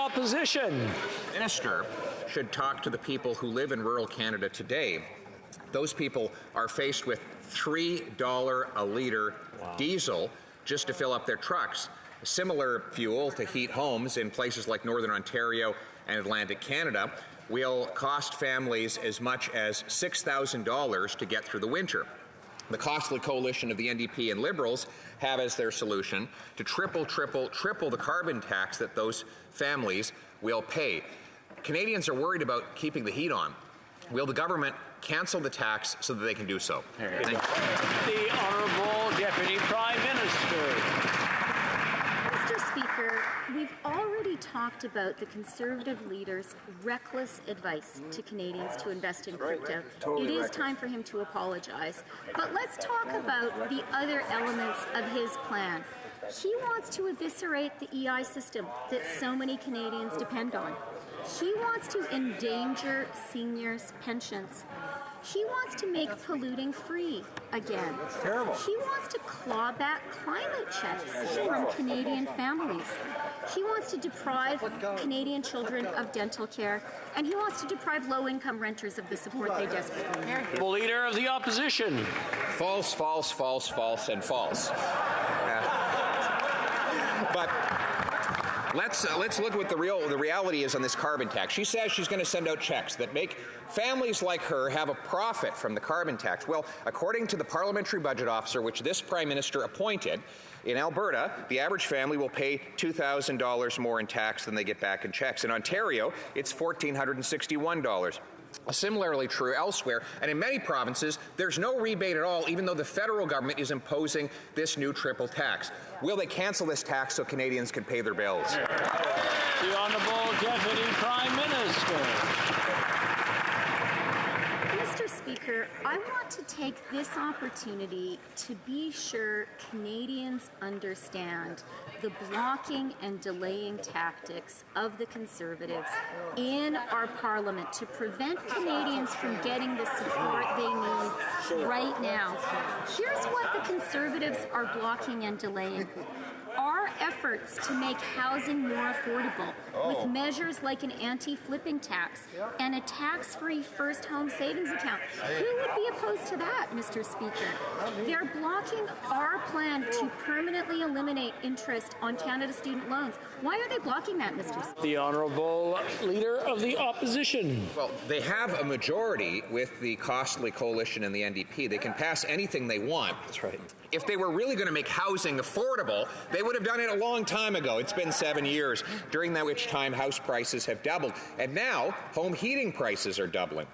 Opposition. The minister should talk to the people who live in rural Canada today. Those people are faced with $3 a litre diesel just to fill up their trucks. Similar fuel to heat homes in places like Northern Ontario and Atlantic Canada will cost families as much as $6,000 to get through the winter. The costly coalition of the NDP and Liberals have as their solution to triple the carbon tax that those families will pay. Canadians are worried about keeping the heat on. Will the government cancel the tax so that they can do so? Thank you. The Honourable Deputy Prime Minister. Mr. Speaker, we've already talked about the Conservative leader's reckless advice to Canadians to invest in crypto. It is time for him to apologize. But let's talk about the other elements of his plan. He wants to eviscerate the EI system that so many Canadians depend on. He wants to endanger seniors' pensions. He wants to make polluting free again. Terrible. He wants to claw back climate checks from Canadian families. He wants to deprive Canadian children of dental care, and he wants to deprive low-income renters of the support they desperately need. The Leader of the Opposition. False, false, false, false, and false. But let's look at what the reality is on this carbon tax. She says she's going to send out checks that make families like her have a profit from the carbon tax. Well, according to the parliamentary budget officer, which this Prime Minister appointed, in Alberta, the average family will pay $2,000 more in tax than they get back in checks. In Ontario, it's $1,461. Similarly true elsewhere, and in many provinces, there's no rebate at all, even though the federal government is imposing this new triple tax. Will they cancel this tax so Canadians can pay their bills? The Honourable Deputy Prime Minister. Mr. Speaker, I want to take this opportunity to be sure Canadians understand the blocking and delaying tactics of the Conservatives in our Parliament to prevent Canadians from getting the support they need right now. Here's what the Conservatives are blocking and delaying. Our efforts to make housing more affordable with measures like an anti-flipping tax and a tax-free first home savings account. Who would be opposed to that, Mr. Speaker? They're blocking our plan to permanently eliminate interest on Canada student loans. Why are they blocking that, Mr. Speaker? The Honourable Leader of the Opposition. Well, they have a majority with the costly coalition and the NDP. They can pass anything they want. That's right. If they were really going to make housing affordable, they would have done it a long time ago. It's been 7 years, during that which time house prices have doubled. And now, home heating prices are doubling,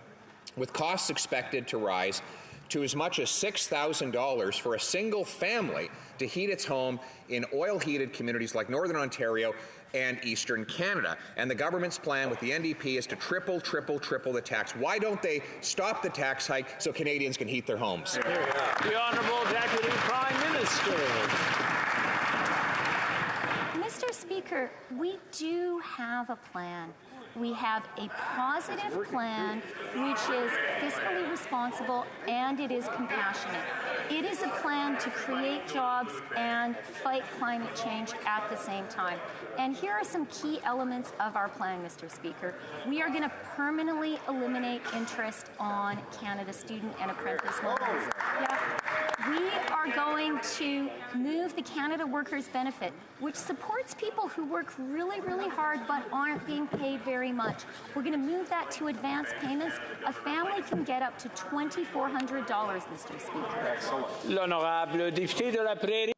with costs expected to rise to as much as $6,000 for a single family to heat its home in oil-heated communities like Northern Ontario and Eastern Canada. And the government's plan with the NDP is to triple the tax. Why don't they stop the tax hike so Canadians can heat their homes? The Honourable Deputy Prime Minister. Mr. Speaker, we do have a plan. We have a positive plan which is fiscally responsible and it is compassionate. It is a plan to create jobs and fight climate change at the same time. And here are some key elements of our plan, Mr. Speaker. We are going to permanently eliminate interest on Canada student and apprentice loans. We are going to move the Canada Workers Benefit, which supports people who work really, really hard but aren't being paid very much. We're going to move that to advance payments. A family can get up to $2,400, Mr. Speaker. L'honorable député de la Prairie.